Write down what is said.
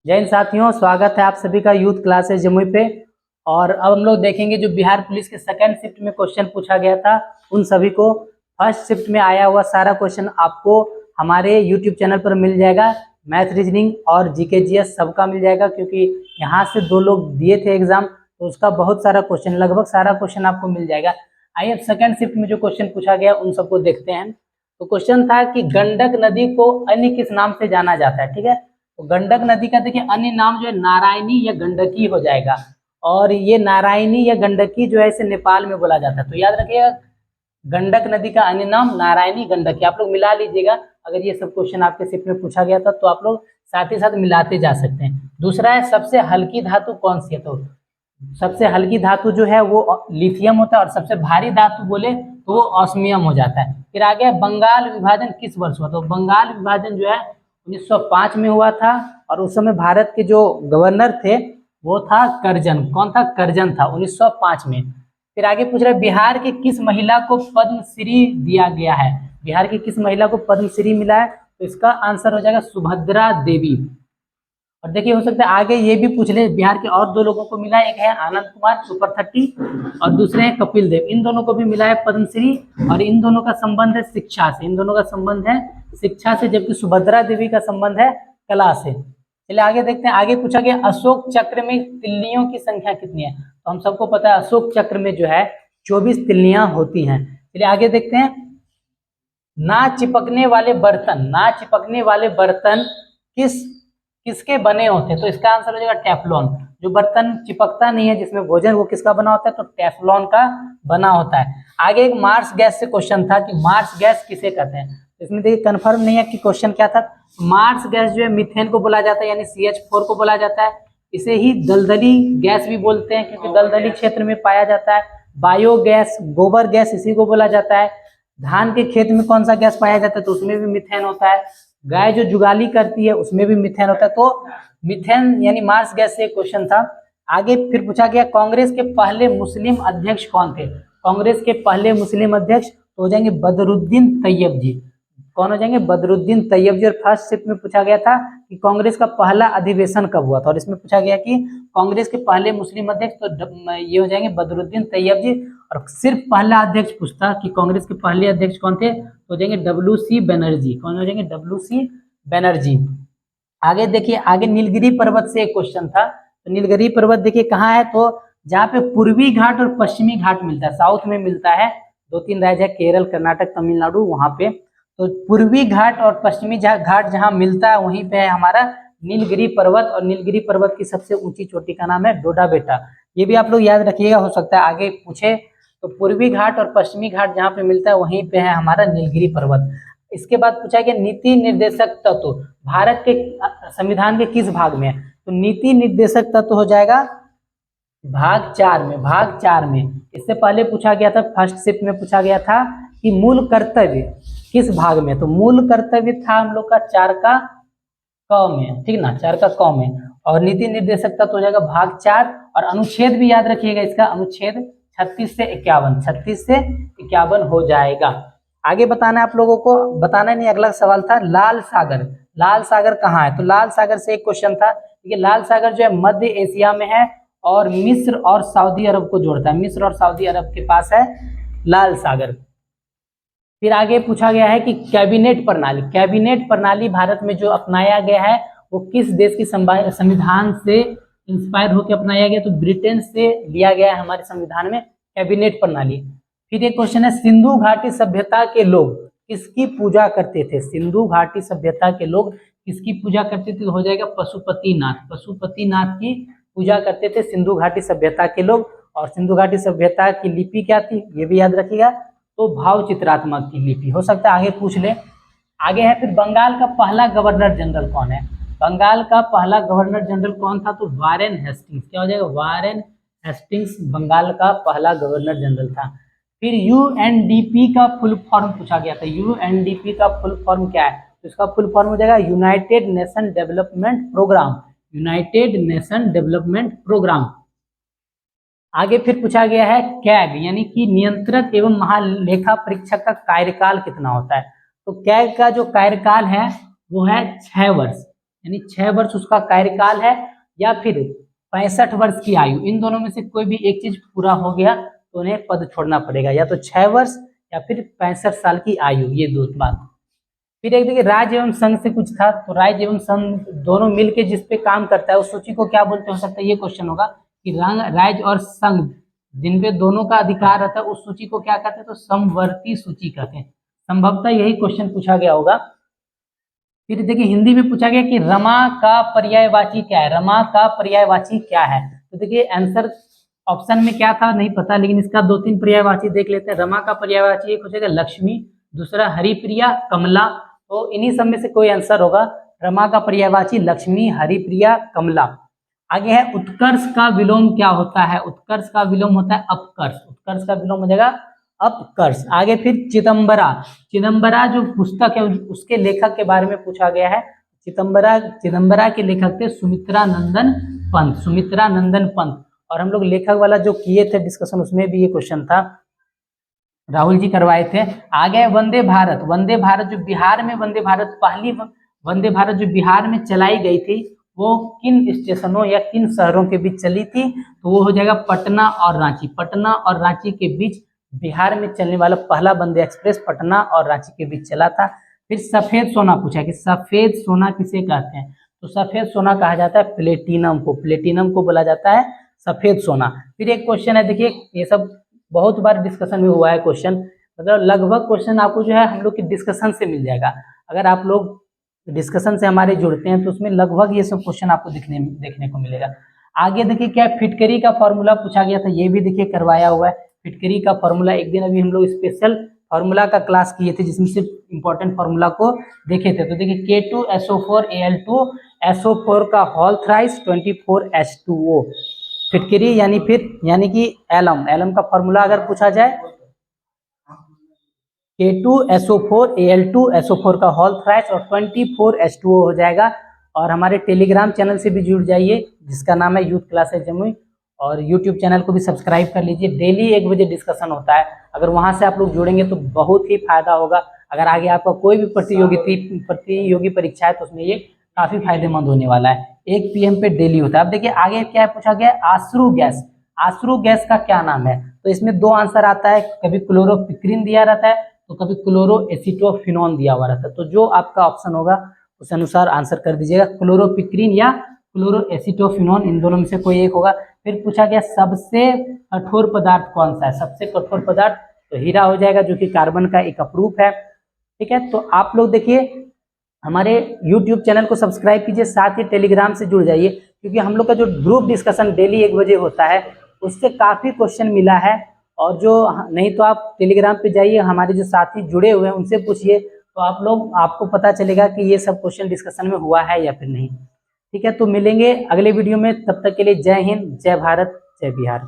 जय हिंद साथियों, स्वागत है आप सभी का यूथ क्लासेस जमुई पे। और अब हम लोग देखेंगे जो बिहार पुलिस के सेकंड शिफ्ट में क्वेश्चन पूछा गया था उन सभी को। फर्स्ट शिफ्ट में आया हुआ सारा क्वेश्चन आपको हमारे यूट्यूब चैनल पर मिल जाएगा। मैथ, रीजनिंग और जीके जीएस सबका मिल जाएगा, क्योंकि यहाँ से 2 लोग दिए थे एग्जाम, तो उसका बहुत सारा क्वेश्चन, लगभग सारा क्वेश्चन आपको मिल जाएगा। आइए अब सेकंड शिफ्ट में जो क्वेश्चन पूछा गया उन सबको देखते हैं। तो क्वेश्चन था कि गंडक नदी को अन्य किस नाम से जाना जाता है। ठीक है, तो गंडक नदी का देखिए अन्य नाम जो है नारायणी या गंडकी हो जाएगा। और ये नारायणी या गंडकी जो है इसे नेपाल में बोला जाता है। तो याद रखिएगा, गंडक नदी का अन्य नाम नारायणी, गंडकी। आप लोग मिला लीजिएगा, अगर ये सब क्वेश्चन आपके शिफ्ट में पूछा गया था तो आप लोग साथ ही साथ मिलाते जा सकते हैं। दूसरा है सबसे हल्की धातु कौन सी है। तो सबसे हल्की धातु जो है वो लिथियम होता है, और सबसे भारी धातु बोले तो वो ऑस्मियम हो जाता है। फिर आगे बंगाल विभाजन किस वर्ष हुआ। तो बंगाल विभाजन जो है 1905 में हुआ था, और उस समय भारत के जो गवर्नर थे वो था करजन। कौन था? करजन था 1905 में। फिर आगे पूछ रहे बिहार की किस महिला को पद्मश्री दिया गया है। बिहार की किस महिला को पद्मश्री मिला है। तो इसका आंसर हो जाएगा सुभद्रा देवी। और देखिए हो सकता है आगे ये भी पूछ ले, बिहार के और 2 लोगों को मिला है, एक है आनंद कुमार सुपर 30 और दूसरे हैं कपिल देव। इन दोनों को भी मिला है पद्मश्री, और इन दोनों का संबंध है शिक्षा से। इन दोनों का संबंध है शिक्षा से, जबकि सुभद्रा देवी का संबंध है कला से। चलिए आगे देखते हैं। आगे पूछा गया अशोक चक्र में तिल्लियों की संख्या कितनी है। तो हम सबको पता है अशोक चक्र में जो है 24 तिल्लियां होती हैं। चलिए आगे देखते हैं। ना चिपकने वाले बर्तन, ना चिपकने वाले बर्तन किसके बने होते हैं। तो इसका आंसर हो जाएगा टेफ्लॉन। जो बर्तन चिपकता नहीं है जिसमें भोजन, वो किसका बना होता है। तो टेफ्लॉन का बना होता है। आगे एक मार्स गैस से क्वेश्चन था कि मार्स गैस किसे कहते हैं। इसमें देखिए कंफर्म नहीं है कि क्वेश्चन क्या था। मार्स गैस जो है मीथेन को बोला जाता है, यानी CH4 को बोला जाता है। इसे ही दलदली गैस भी बोलते हैं, क्योंकि दलदली क्षेत्र में पाया जाता है। बायोगैस, गोबर गैस, इसी को बोला जाता है। धान के खेत में कौन सा गैस पाया जाता है। तो उसमें भी मीथेन होता है। गाय जो जुगाली करती है उसमें भी मीथेन होता है। तो मीथेन यानी मार्स गैस से क्वेश्चन था। आगे फिर पूछा गया कांग्रेस के पहले मुस्लिम अध्यक्ष कौन थे। कांग्रेस के पहले मुस्लिम अध्यक्ष तो हो जाएंगे बदरुद्दीन तैयब जी। कौन हो जाएंगे? बदरुद्दीन तैयब जी। और फर्स्ट शिफ्ट में पूछा गया था कि कांग्रेस का पहला अधिवेशन कब हुआ था, और इसमें पूछा गया कि कांग्रेस के पहले मुस्लिम अध्यक्ष, तो ये हो जाएंगे बदरुद्दीन तैयब जी। और सिर्फ पहला अध्यक्ष पूछता कि कांग्रेस के पहले अध्यक्ष कौन थे, तो हो जाएंगे WC बनर्जी। कौन हो जाएंगे? WC बनर्जी। आगे देखिए, आगे नीलगिरी पर्वत से एक क्वेश्चन था। तो नीलगिरी पर्वत देखिए कहाँ है। तो जहाँ पे पूर्वी घाट और पश्चिमी घाट मिलता है, साउथ में मिलता है। 2-3 राज्य है, केरल, कर्नाटक, तमिलनाडु, वहां पे। तो पूर्वी घाट और पश्चिमी घाट जहाँ मिलता है वहीं पे है हमारा नीलगिरी पर्वत। और नीलगिरी पर्वत की सबसे ऊंची चोटी का नाम है डोडा बेटा। ये भी आप लोग याद रखिएगा, हो सकता है आगे पूछे। तो पूर्वी घाट और पश्चिमी घाट जहाँ पे मिलता है वहीं पे है हमारा नीलगिरी पर्वत। इसके बाद पूछा गया नीति निर्देशक तत्व भारत के संविधान के किस भाग में है। तो नीति निर्देशक तत्व हो जाएगा भाग 4 में। भाग 4 में। इससे पहले पूछा गया था, फर्स्ट शिफ्ट में पूछा गया था कि मूल कर्तव्य किस भाग में। तो मूल कर्तव्य था हम लोग का 4 का क में, ठीक ना, 4 का क में। और नीति निर्देशक तत्व हो जाएगा भाग 4। और अनुच्छेद भी याद रखिएगा, इसका अनुच्छेद 36 से 51, 36 से 51 हो जाएगा। आगे बताना आप लोगों को, बताना नहीं, अगला सवाल था लाल सागर। लाल सागर कहाँ है। तो लाल सागर से एक क्वेश्चन था। देखिए लाल सागर जो है मध्य एशिया में है, और मिस्र और सऊदी अरब को जोड़ता है। मिस्र और सऊदी अरब के पास है लाल सागर। फिर आगे पूछा गया है कि कैबिनेट प्रणाली, कैबिनेट प्रणाली भारत में जो अपनाया गया है वो किस देश की संविधान से इंस्पायर होकर अपनाया गया। तो ब्रिटेन से लिया गया है हमारे संविधान में कैबिनेट प्रणाली। फिर एक क्वेश्चन है सिंधु घाटी सभ्यता के लोग किसकी पूजा करते थे। सिंधु घाटी सभ्यता के लोग किसकी पूजा करते थे। तो हो जाएगा पशुपतिनाथ। पशुपतिनाथ की पूजा करते थे सिंधु घाटी सभ्यता के लोग। और सिंधु घाटी सभ्यता की लिपि क्या थी ये भी याद रखिएगा। तो भाव चित्रात्मक की लिपि। हो सकता है आगे पूछ ले। आगे है फिर बंगाल का पहला गवर्नर जनरल कौन है। बंगाल का पहला गवर्नर जनरल कौन था। तो वारेन हेस्टिंग्स। क्या हो जाएगा? वारेन हेस्टिंग्स बंगाल का पहला गवर्नर जनरल था। फिर UNDP का फुल फॉर्म पूछा गया था। UNDP का फुल फॉर्म क्या है। तो इसका फुल फॉर्म हो जाएगा United Nation Development Programme. United Nation Development Programme. आगे फिर पूछा गया है कैग यानी कि नियंत्रक एवं महालेखा परीक्षक का कार्यकाल कितना होता है। तो कैग का जो कार्यकाल है वो है 6 वर्ष। यानी 6 वर्ष उसका कार्यकाल है या फिर 65 वर्ष की आयु, इन दोनों में से कोई भी एक चीज पूरा हो गया तो उन्हें पद छोड़ना पड़ेगा, या तो 6 वर्ष या फिर 65 साल की आयु, ये दो बात। फिर एक देखिए राज्य एवं संघ से कुछ था, तो राज्य एवं संघ दोनों मिलके जिस पे काम करता है उस सूची को क्या बोलते हो सकता है, ये क्वेश्चन होगा कि राज्य और संघ जिनपे दोनों का अधिकार रहता है उस सूची को क्या कहते हैं, तो समवर्ती सूची कहते हैं। संभवतः यही क्वेश्चन पूछा गया होगा। फिर देखिए हिंदी में पूछा गया कि रमा का पर्यायवाची क्या है, रमा का पर्यायवाची क्या है, तो देखिए आंसर ऑप्शन में क्या था नहीं पता, लेकिन इसका 2-3 पर्यायवाची देख लेते हैं। रमा का पर्यायवाची एक हो जाएगा लक्ष्मी, दूसरा हरिप्रिया, कमला, तो इन्हीं सब में से कोई आंसर होगा। रमा का पर्यायवाची लक्ष्मी, हरिप्रिया, कमला। आगे है उत्कर्ष का विलोम क्या होता है, उत्कर्ष का विलोम होता है अपकर्ष, उत्कर्ष का विलोम हो जाएगा अपकर्ष। आगे फिर चिदंबरा, चिदंबरा जो पुस्तक है उसके लेखक के बारे में पूछा गया है। चिदंबरा के लेखक थे सुमित्रा नंदन पंत, सुमित्रा नंदन पंत। और हम लोग लेखक वाला जो किए थे डिस्कशन उसमें भी ये क्वेश्चन था, राहुल जी करवाए थे। आगे वंदे भारत, वंदे भारत जो बिहार में वंदे भारत पहली वंदे भारत जो बिहार में चलाई गई थी वो किन स्टेशनों या किन शहरों के बीच चली थी, तो वो हो जाएगा पटना और रांची। पटना और रांची के बीच बिहार में चलने वाला पहला वंदे एक्सप्रेस पटना और रांची के बीच चला था। फिर सफेद सोना पूछा कि सफेद सोना किसे कहते हैं, तो सफेद सोना कहा जाता है प्लेटिनम को, प्लेटिनम को बोला जाता है सफेद सोना। फिर एक क्वेश्चन है, देखिए ये सब बहुत बार डिस्कशन में हुआ है क्वेश्चन, मतलब लगभग क्वेश्चन आपको जो है हम लोग की डिस्कशन से मिल जाएगा। अगर आप लोग डिस्कशन से हमारे जुड़ते हैं तो उसमें लगभग ये सब क्वेश्चन आपको देखने को मिलेगा। आगे देखिए क्या फिटकरी का फॉर्मूला पूछा गया था, ये भी देखिए करवाया हुआ है। फिटकरी का फॉर्मूला एक दिन अभी हम लोग स्पेशल फॉर्मूला का क्लास किए थे जिसमें सिर्फ इंपॉर्टेंट फॉर्मूला को देखे थे। तो देखिए K2SO4Al2SO4 का होल थ्राइस 24H2O, फिटकरी यानी कि एलम, एलम का फॉर्मूला अगर पूछा जाए K2SO4Al2SO4 का होल थ्राइस और 24H2O हो जाएगा। और हमारे टेलीग्राम चैनल से भी जुड़ जाइए जिसका नाम है यूथ क्लासेस जमुई, और यूट्यूब चैनल को भी सब्सक्राइब कर लीजिए। डेली 1 बजे डिस्कशन होता है, अगर वहां से आप लोग जुड़ेंगे तो बहुत ही फायदा होगा। अगर आगे आपका कोई भी प्रतियोगी परीक्षा है तो उसमें ये काफी फायदेमंद होने वाला है। 1 PM पे डेली होता है। अब देखिए आगे क्या पूछा गया, आश्रु गैस, आश्रु गैस का क्या नाम है, तो इसमें 2 आंसर आता है, कभी क्लोरोपिक्रिन दिया रहता है तो कभी क्लोरोएसिटोफिनोन दिया हुआ रहता है। तो जो आपका ऑप्शन होगा उस अनुसार आंसर कर दीजिएगा, क्लोरोपिक्रिन या क्लोरोएसिटोफिनोन, इन दोनों में से कोई एक होगा। फिर पूछा गया सबसे कठोर पदार्थ कौन सा है, सबसे कठोर पदार्थ तो हीरा हो जाएगा जो कि कार्बन का एक अपरूप है। ठीक है, तो आप लोग देखिए हमारे YouTube चैनल को सब्सक्राइब कीजिए, साथ ही टेलीग्राम से जुड़ जाइए, क्योंकि हम लोग का जो ग्रुप डिस्कशन डेली 1 बजे होता है उससे काफ़ी क्वेश्चन मिला है। और जो नहीं तो आप टेलीग्राम पे जाइए, हमारे जो साथी जुड़े हुए हैं उनसे पूछिए, तो आपको पता चलेगा कि ये सब क्वेश्चन डिस्कशन में हुआ है या फिर नहीं। ठीक है, तो मिलेंगे अगले वीडियो में, तब तक के लिए जय हिंद, जय भारत, जय बिहार।